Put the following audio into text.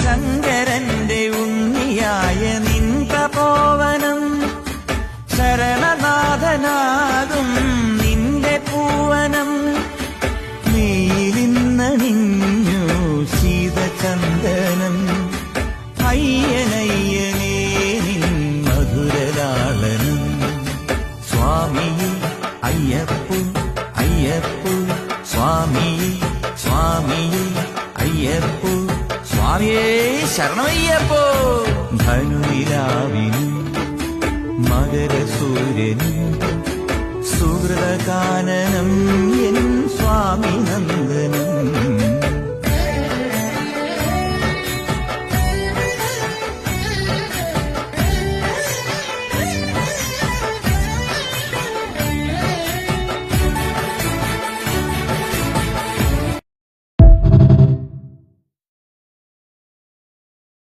ശങ്കരന്റെ ഉണ്ണിയായ നിൻ തപോവനം ശരണനാഥനാകും നിന്റെ പൂവനം നീലിന്നണിഞ്ഞു ശീതചന്ദനം അയ്യനയ്യനേ നിൻ മധുരലാളനം സ്വാമിയെ അയ്യപ്പോ അയ്യപ്പോ സ്വാമിയെ സ്വാമിയെ അയ്യപ്പോ സ്വാമിയേ ശരണമയ്യപ്പോ ധനുനിലാവിനും മകരസൂര്യനും സുഹൃതകാനനം എൻ സ്വാമി നന്ദനം